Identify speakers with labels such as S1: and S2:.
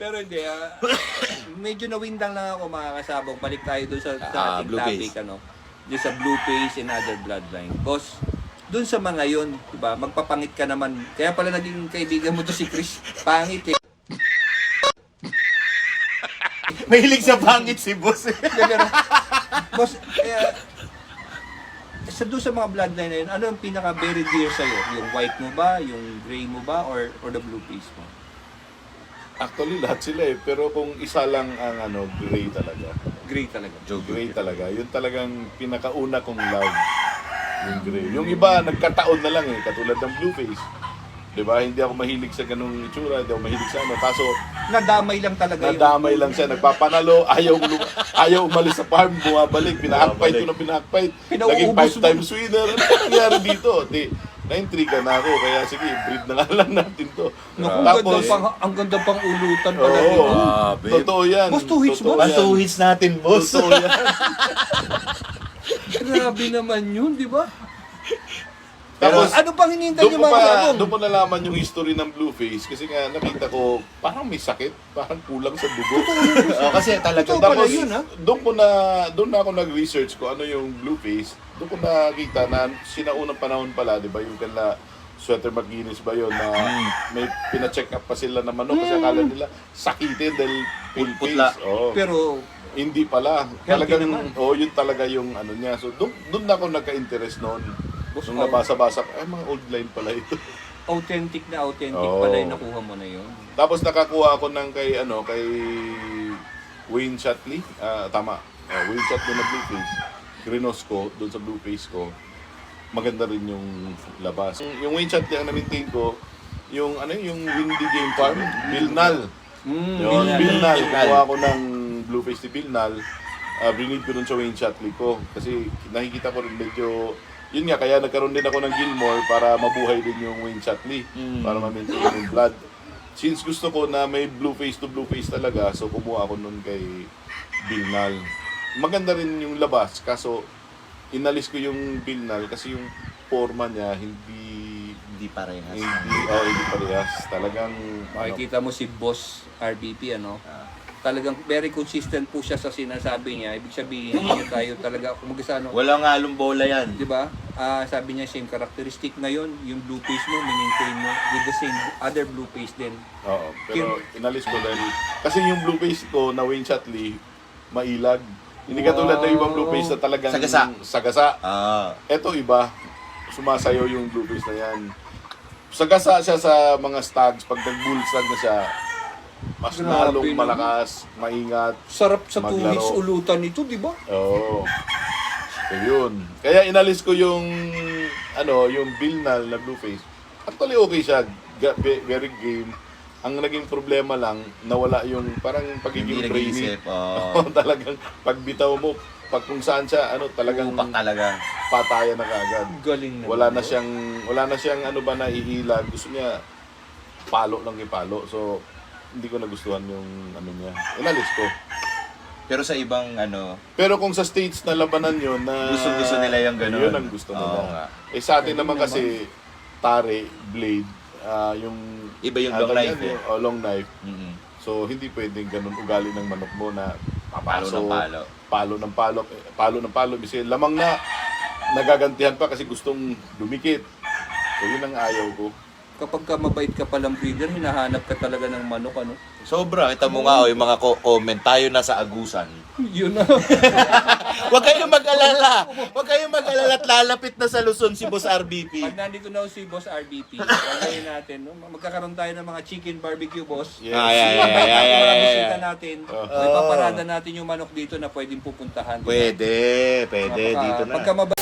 S1: Pero hindi, medyo nawindang lang ako mga kasabong. Balik tayo doon sa ating
S2: blue
S1: topic,
S2: face.
S1: ano. Doon sa blue face and other bloodline. Boss, doon sa mga yun, diba, magpapangit ka naman. Kaya pala naging kaibigan mo to si Chris. Pangit eh.
S2: Mahilig sa pangit si boss.
S1: Pero, boss, doon sa mga bloodline na yun, ano yung pinaka very dear sa'yo? Yung white mo ba? Yung gray mo ba? Or the blue face mo?
S3: Actually, lahat sila eh. Pero kung isa lang ang gray talaga.
S1: Gray talaga.
S3: Gray talaga. Yun talagang pinakauna kong love. Yung gray. Yung iba, nagkataon na lang eh. Katulad ng blue face. Diba? Hindi ako mahilig sa ganung itsura. Hindi ako mahilig sa Kaso,
S1: Nadamay lang talaga
S3: nadamay lang siya. Nagpapanalo. Ayaw umalis sa farm. Bumabalik. Pinahakfight ko na pinahakfight. Naging
S1: Pinauubos
S3: 5 times winner. Ano ba nangyari dito? Na-intriga na ako. Kaya sige, breed na nga lang natin to.
S1: Naku, ang ganda pang ulutan pala.
S3: Oo.
S2: babe.
S3: Totoo yan.
S1: Boss, 2 hits
S3: Totoo
S1: ba?
S3: yan.
S2: 2 hits natin, boss.
S3: Totoo yan.
S1: Grabe naman yun, di ba?
S3: Tapos,
S1: Ano pang hinihintay niyo mga kasabong?
S3: doon ko nalaman yung history ng Blueface kasi nga nakita ko parang may sakit, parang kulang sa dugo.
S2: Kasi talaga.
S1: Totoo pala
S3: Tapos
S1: yun, ha?
S3: doon na ako nag-research ko ano yung Blueface. Doon ko nakita na sinaunang panahon pala, 'di ba, yung kala Sweater McGuinness ba yun na may pina-check up pa sila na manok kasi akala nila sakitin dahil
S2: Putla.
S3: Blueface. Oh.
S1: Pero,
S3: Hindi pala.
S1: Healthy
S3: Talagang,
S1: naman.
S3: yun talaga yung ano niya. So, doon na ako nagka-interest noon.
S1: Boss,
S3: Nung nabasa-basa, ay mga old line pala ito.
S1: authentic
S3: Oo.
S1: pala yung nakuha mo na yun.
S3: Tapos nakakuha ako ng kay Wayne Shatley. Tama. Wayne Shatley na Blueface. Grinos ko, doon sa Blueface ko. Maganda rin yung labas. Yung Wayne Shatley ang na-maintain ko, yung Windy Game Farm, Bilnal. Yun, Bilnal. Kuha ko ng Blueface ni Bilnal. Brinid ko dun sa Wayne Shatley ko. Kasi nakikita ko rin medyo, yun nga, kaya nagkaroon din ako ng Gilmore para mabuhay din yung Wayne Shatley. Para ma-maintain yung blood. Since gusto ko na may Blueface to Blueface talaga, so kumuha ako nun kay Bilnal. Maganda rin yung labas, kaso inalis ko yung Bilnal kasi yung forma niya hindi
S2: parehas.
S3: hindi parehas. Talagang
S1: Makikita mo si Boss RBP, ano? Talagang very consistent po siya sa sinasabi niya. Ibig sabihin, hindi niya tayo talaga kumagasa, ano?
S2: Walang halong bola yan.
S1: Di ba? Sabi niya, same characteristic ngayon, yung blue face mo, maintain mo with the same other blue face din.
S3: Oo, pero inalis ko dahil kasi yung Blueface ko na Wayne Shatley mailag. Hindi katulad ng ibang Blueface na talagang sagasa. Eto iba, sumasayaw yung Blueface na yan. Sagasa siya sa mga stags, pag nag-bull stag na siya, mas
S1: Grabe
S3: lalong
S1: naman.
S3: malakas, maingat.
S1: Sarap sa
S3: Maglaro.
S1: tuhis ulutan nito, di ba?
S3: Oo. So yun. Kaya inalis ko yung yung Bilnal na Blueface. Actually okay siya. Very game. Ang naging problema lang, nawala yung parang pagiging
S2: Hindi
S3: brainy.
S2: nag-iisip.
S3: Talagang pagbitaw mo, pag kung saan siya, talagang
S2: Upak talaga.
S3: patayan na kaagad.
S1: Galing na.
S3: Wala na siyang naihilag. Gusto niya palo lang ipalo. So hindi ko nagustuhan yung niya. Inalis ko.
S2: Pero sa ibang
S3: Pero kung sa states na labanan yun na
S2: Gusto nila yung ganun.
S3: Yun ang gusto nila.
S2: Oo nga.
S3: Sa atin naman kasi tare, blade, yung
S2: Iba yung long knife eh.
S3: long knife.
S2: Mm-hmm.
S3: So hindi pwedeng ganun ugali ng manok mo na
S2: Palo ng palo.
S3: palo ng palo. Kasi lamang na nagagantihan pa kasi gustong dumikit. So yun ang ayaw ko.
S1: Kapag ka mabait ka palang breeder, hinahanap ka talaga ng manok, ano?
S2: Sobra. Kita mo nga yung mga comment. Tayo na sa agusan.
S1: Yun na.
S2: Huwag kayong mag-alala. Huwag kayong mag-alala at lalapit na sa Luzon si Boss RBP.
S1: Pag nandito na si Boss RBP, pagayin natin, no? Magkakaroon tayo ng mga chicken barbecue, boss.
S3: Yes.
S1: Mga bisita natin.
S3: Oh.
S1: May paparada natin yung manok dito na pwedeng pupuntahan.
S2: Pwede. Dito na.
S1: Pagka mabait